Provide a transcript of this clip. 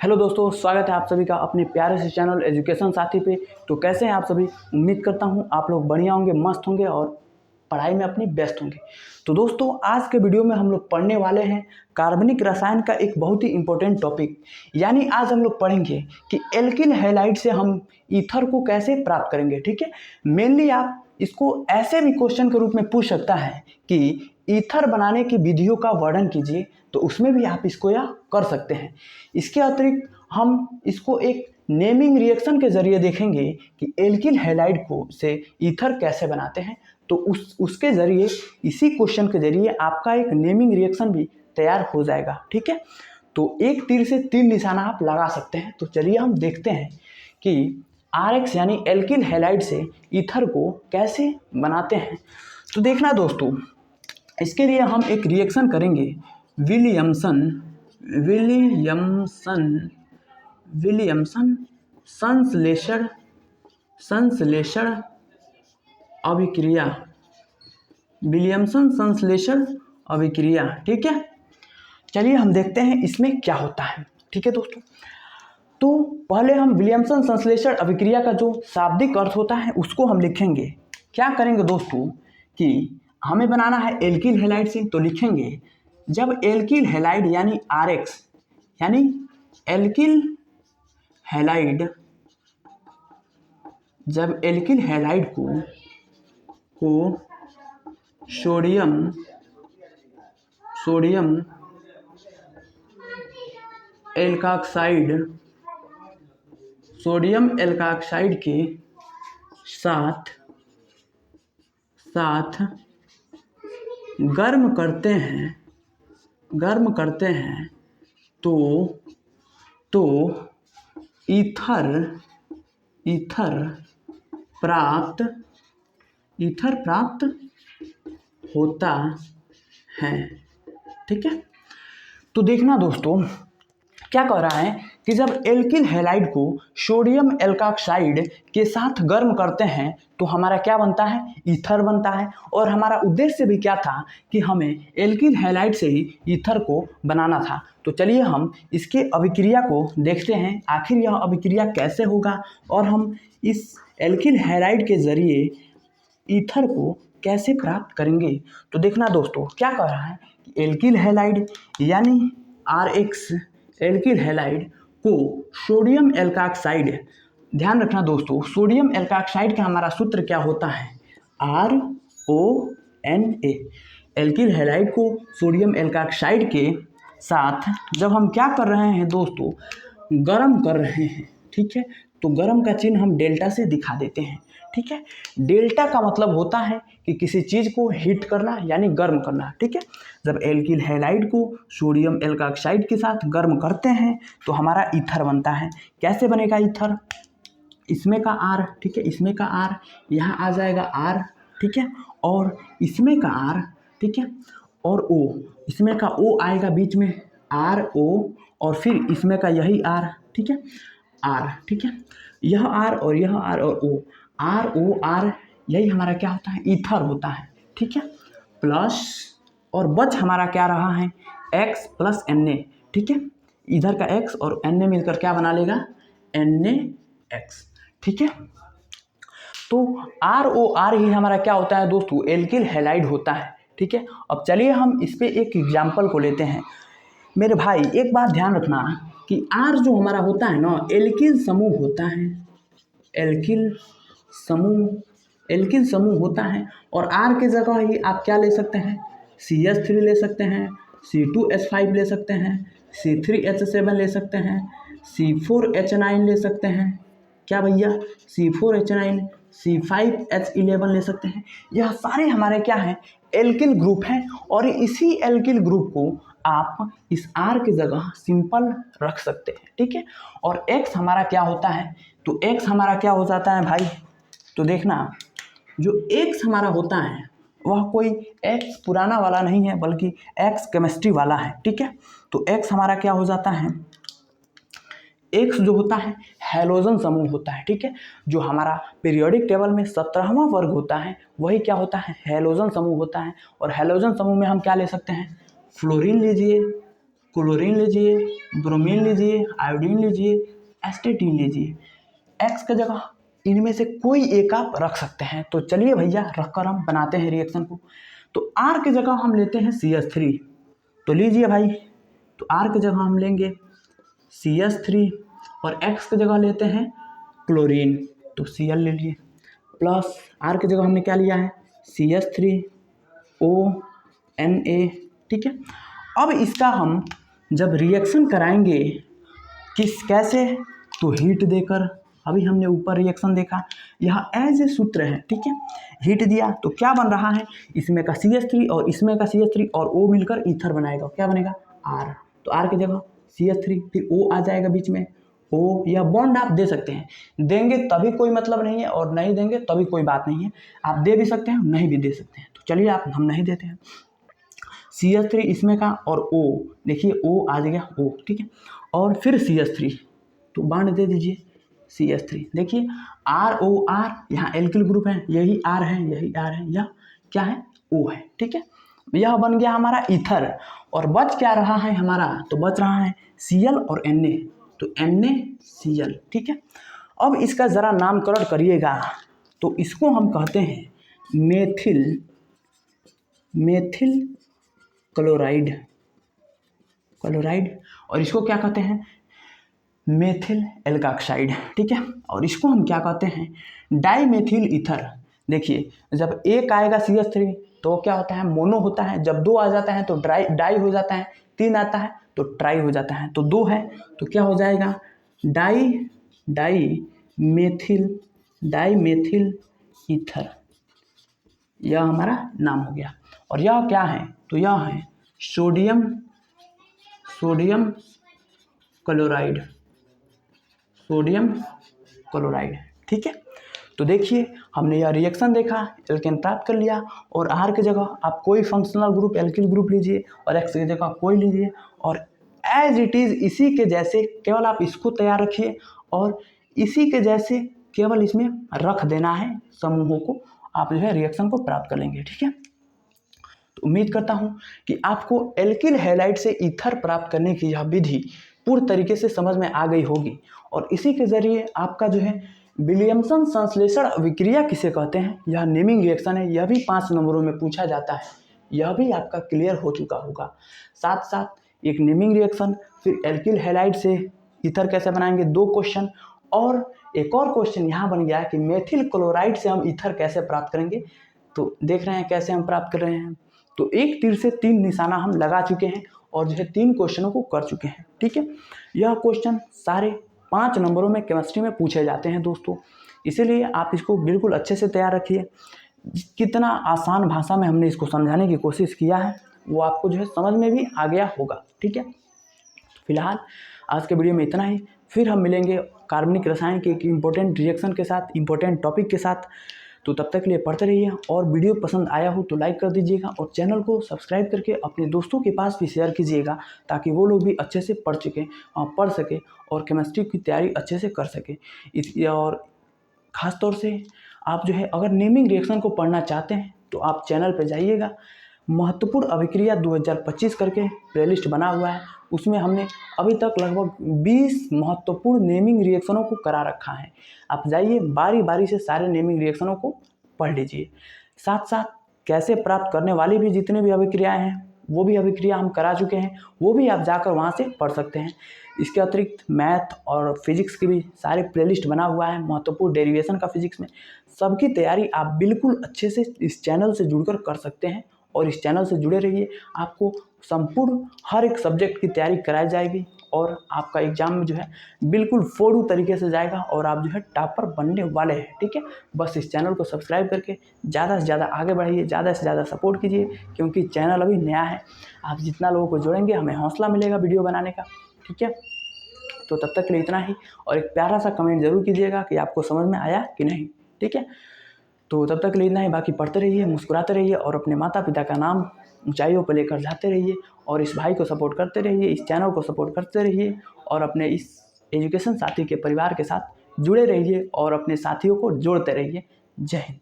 Hello दोस्तों, स्वागत है आप सभी का अपने प्यारे से चैनल एजुकेशन साथी पे। तो कैसे हैं आप सभी? उम्मीद करता हूं आप लोग बढ़िया होंगे, मस्त होंगे और पढ़ाई में अपनी बेस्ट होंगे। तो दोस्तों, आज के वीडियो में हम लोग पढ़ने वाले हैं कार्बनिक रसायन का एक बहुत ही इंपॉर्टेंट टॉपिक। यानी आज हम लोग पढ़ेंगे कि एल्किल हैलाइड से हम ईथर को कैसे प्राप्त करेंगे। ठीक है, मेनली आप इसको ऐसे भी क्वेश्चन के रूप में पूछ सकता है कि ईथर बनाने की विधियों का वर्णन कीजिए, तो उसमें भी आप इसको या कर सकते हैं। इसके अतिरिक्त हम इसको एक नेमिंग रिएक्शन के जरिए देखेंगे कि एल्किल हैलाइड को से ईथर कैसे बनाते हैं। तो उसके जरिए, इसी क्वेश्चन के जरिए आपका एक नेमिंग रिएक्शन भी तैयार हो जाएगा। ठीक है, तो एक तीर से तीन निशाना आप लगा सकते हैं। तो चलिए हम देखते हैं कि RX यानी एल्किल हैलाइड से ईथर को कैसे बनाते हैं। तो देखना दोस्तों, इसके लिए हम एक रिएक्शन करेंगे विलियमसन संश्लेषण अभिक्रिया, विलियमसन संश्लेषण अभिक्रिया। ठीक है, चलिए हम देखते हैं इसमें क्या होता है। ठीक है दोस्तों, तो पहले हम विलियमसन संश्लेषण अभिक्रिया का जो शाब्दिक अर्थ होता है उसको हम लिखेंगे। क्या करेंगे दोस्तों कि हमें बनाना है एल्किल हैलाइड से, तो लिखेंगे जब एल्किल हैलाइड यानी RX यानी एल्किल हैलाइड, जब एल्किल हैलाइड को सोडियम एल्काक्साइड के साथ गर्म करते हैं तो ईथर प्राप्त होता है। ठीक है, तो देखना दोस्तों क्या कह रहा है कि जब एल्किल हैलाइड को सोडियम एल्काक्साइड के साथ गर्म करते हैं तो हमारा क्या बनता है, ईथर बनता है। और हमारा उद्देश्य भी क्या था कि हमें एल्किल हैलाइड से ही ईथर को बनाना था। तो चलिए हम इसके अभिक्रिया को देखते हैं, आखिर यह अभिक्रिया कैसे होगा और हम इस एल्किल हैलाइड के जरिए ईथर को कैसे प्राप्त करेंगे। तो देखना दोस्तों क्या कह रहा है कि एल्किल हैलाइड यानी RX एल्किल हैलाइड को सोडियम एल्काक्साइड, ध्यान रखना दोस्तों, सोडियम एल्काक्साइड का हमारा सूत्र क्या होता है, RONA। एल्किल हैलाइड को सोडियम एल्काक्साइड के साथ जब हम क्या कर रहे हैं दोस्तों, गर्म कर रहे हैं। ठीक है, तो गर्म का चिन्ह हम डेल्टा से दिखा देते हैं। ठीक है, डेल्टा का मतलब होता है कि किसी चीज़ को हीट करना यानी गर्म करना। ठीक है, जब एल्किल हैलाइड को सोडियम एल्काक्साइड के साथ गर्म करते हैं तो हमारा ईथर बनता है। कैसे बनेगा ईथर, इसमें का R, ठीक है, इसमें का R यहाँ आ जाएगा R, ठीक है, और इसमें का R, ठीक है, और O, इसमें का O आएगा बीच में RO, और फिर इसमें का यही R, ठीक है, R, ठीक है, यह R और यह R और O, ROR, यही हमारा क्या होता है, ईथर होता है। ठीक है, प्लस और बच हमारा क्या रहा है, X प्लस Na। ठीक है, इधर का X और Na मिलकर क्या बना लेगा, NaX। ठीक है, तो ROR ही हमारा क्या होता है दोस्तों, एल्किल हैलाइड होता है। ठीक है, अब चलिए हम इस पे एक एग्जाम्पल को लेते हैं। मेरे भाई एक बात ध्यान रखना कि R जो हमारा होता है ना, एल्किल समूह होता है, एल्किल समूह होता है। और R की जगह ही आप क्या ले सकते हैं, CH3 ले सकते हैं, C2H5 ले सकते हैं, C3H7 ले सकते हैं, C4H9 ले सकते हैं, क्या भैया, C4H9, C5H11 ले सकते हैं। यह सारे हमारे क्या हैं, एल्किल ग्रुप हैं। और इसी एल्किल ग्रुप को आप इस R की जगह सिंपल रख सकते हैं। ठीक है, और X हमारा क्या होता है, तो X हमारा क्या हो जाता है भाई, तो देखना जो X हमारा होता है वह कोई X पुराना वाला नहीं है बल्कि X केमिस्ट्री वाला है। ठीक है, तो X हमारा क्या हो जाता है, X जो होता है हैलोजन समूह होता है। ठीक है, जो हमारा पीरियोडिक टेबल में 17वां वर्ग होता है वही क्या होता है, हैलोजन समूह होता है। और हैलोजन समूह में हम क्या ले सकते हैं, फ्लोरीन लीजिए, क्लोरीन लीजिए, ब्रोमीन लीजिए, आयोडीन लीजिए, एस्टेटीन लीजिए। एक्स की जगह इनमें से कोई एक आप रख सकते हैं। तो चलिए भैया रखकर हम बनाते हैं रिएक्शन को। तो आर की जगह हम लेते हैं CH3। तो लीजिए भाई, तो आर की जगह हम लेंगे CH3 और एक्स की जगह लेते हैं क्लोरीन, तो Cl ले लिए, प्लस आर की जगह हमने क्या लिया है CH3ONA। ठीक है, अब इसका हम जब रिएक्शन कराएंगे कैसे, तो हीट देकर। अभी हमने ऊपर रिएक्शन देखा, यहाँ एज ए सूत्र है। ठीक है, हीट दिया तो क्या बन रहा है, इसमें का CH3 और इसमें का CH3 और O मिलकर ईथर बनाएगा। क्या बनेगा R। तो R की जगह CH3, फिर O आ जाएगा बीच में O, या बॉन्ड आप दे सकते हैं, देंगे तभी कोई मतलब नहीं है और नहीं देंगे तभी कोई बात नहीं है। आप दे भी सकते हैं, नहीं भी दे सकते हैं। तो चलिए हम नहीं देते हैं। CH3 इसमें का और O, देखिए O आ जाएगा O। ठीक है, और फिर CH3, तो बांड दे दीजिए CH3। देखिए ROR, यहाँ एल्किल ग्रुप है, यही R है, यही R है, यह क्या है O है। ठीक है, यह बन गया हमारा ईथर। और बच क्या रहा है हमारा, तो बच रहा है Cl और Na, तो NaCl। ठीक है, अब इसका ज़रा नामकरण करिएगा, तो इसको हम कहते हैं मेथिल क्लोराइड, और इसको क्या कहते हैं मेथिल एल्काक्साइड। ठीक है, और इसको हम क्या कहते हैं डाईमेथिल ईथर। देखिए जब एक आएगा CH3 तो क्या होता है मोनो होता है, जब 2 आ जाता है तो डाई हो जाता है, 3 आता है तो ट्राई हो जाता है, तो 2 है तो क्या हो जाएगा डाईमेथिल ईथर, यह हमारा नाम हो गया। और यह क्या है, तो यह है सोडियम क्लोराइड। ठीक है, तो देखिए हमने यह रिएक्शन देखा, एल्केन प्राप्त कर लिया। और आर की जगह आप कोई फंक्शनल ग्रुप एल्किल ग्रुप लीजिए और एक्स की जगह कोई लीजिए, और एज इट इज़ इसी के जैसे केवल आप इसको तैयार रखिए और इसी के जैसे केवल इसमें रख देना है समूहों को, आप जो है रिएक्शन को प्राप्त कर लेंगे। ठीक है, तो उम्मीद करता हूँ कि आपको एल्किल हैलाइड से ईथर प्राप्त करने की यह विधि पूर्ण तरीके से समझ में आ गई होगी। और इसी के ज़रिए आपका जो है विलियमसन संश्लेषण अभिक्रिया किसे कहते हैं, यह नेमिंग रिएक्शन है, यह भी 5 नंबरों में पूछा जाता है, यह भी आपका क्लियर हो चुका होगा। साथ साथ एक नेमिंग रिएक्शन, फिर एल्किल हैलाइड से ईथर कैसे बनाएंगे 2 क्वेश्चन, और एक और क्वेश्चन यहाँ बन गया कि मेथिल क्लोराइड से हम ईथर कैसे प्राप्त करेंगे। तो देख रहे हैं कैसे हम प्राप्त कर रहे हैं, तो एक तीर से 3 निशाना हम लगा चुके हैं और जो है 3 क्वेश्चनों को कर चुके हैं। ठीक है, यह क्वेश्चन सारे 5 नंबरों में केमिस्ट्री में पूछे जाते हैं दोस्तों, इसीलिए आप इसको बिल्कुल अच्छे से तैयार रखिए। कितना आसान भाषा में हमने इसको समझाने की कोशिश किया है वो आपको जो है समझ में भी आ गया होगा। ठीक है, फिलहाल आज के वीडियो में इतना ही, फिर हम मिलेंगे कार्बनिक रसायन के एक इम्पोर्टेंट रिएक्शन के साथ, इम्पोर्टेंट टॉपिक के साथ। तो तब तक के लिए पढ़ते रहिए, और वीडियो पसंद आया हो तो लाइक कर दीजिएगा और चैनल को सब्सक्राइब करके अपने दोस्तों के पास भी शेयर कीजिएगा, ताकि वो लोग भी अच्छे से पढ़ सके और केमिस्ट्री की तैयारी अच्छे से कर सके। और ख़ास तौर से आप जो है अगर नेमिंग रिएक्शन को पढ़ना चाहते हैं तो आप चैनल पर जाइएगा, महत्वपूर्ण अभिक्रिया 2025 करके प्लेलिस्ट बना हुआ है, उसमें हमने अभी तक लगभग 20 महत्वपूर्ण नेमिंग रिएक्शनों को करा रखा है। आप जाइए बारी बारी से सारे नेमिंग रिएक्शनों को पढ़ लीजिए। साथ साथ कैसे प्राप्त करने वाली भी जितने भी अभिक्रियाएँ हैं वो भी अभिक्रिया हम करा चुके हैं, वो भी आप जाकर वहाँ से पढ़ सकते हैं। इसके अतिरिक्त मैथ और फिजिक्स की भी सारे प्लेलिस्ट बना हुआ है, महत्वपूर्ण डेरिवेशन का फिजिक्स में, सबकी तैयारी आप बिल्कुल अच्छे से इस चैनल से जुड़कर कर सकते हैं। और इस चैनल से जुड़े रहिए, आपको संपूर्ण हर एक सब्जेक्ट की तैयारी कराई जाएगी और आपका एग्जाम में जो है बिल्कुल फोड़ू तरीके से जाएगा और आप जो है टॉपर बनने वाले हैं। ठीक है, बस इस चैनल को सब्सक्राइब करके ज़्यादा से ज़्यादा आगे बढ़िए, ज़्यादा से ज़्यादा सपोर्ट कीजिए, क्योंकि चैनल अभी नया है। आप जितना लोगों को जोड़ेंगे हमें हौसला मिलेगा वीडियो बनाने का। ठीक है, तो तब तक के लिए इतना ही, और एक प्यारा सा कमेंट ज़रूर कीजिएगा कि आपको समझ में आया कि नहीं। ठीक है, तो तब तक के लिए इतना ही, बाकी पढ़ते रहिए, मुस्कुराते रहिए और अपने माता पिता का नाम ऊंचाइयों पर लेकर जाते रहिए, और इस भाई को सपोर्ट करते रहिए, इस चैनल को सपोर्ट करते रहिए, और अपने इस एजुकेशन साथी के परिवार के साथ जुड़े रहिए और अपने साथियों को जोड़ते रहिए। जय हिंद।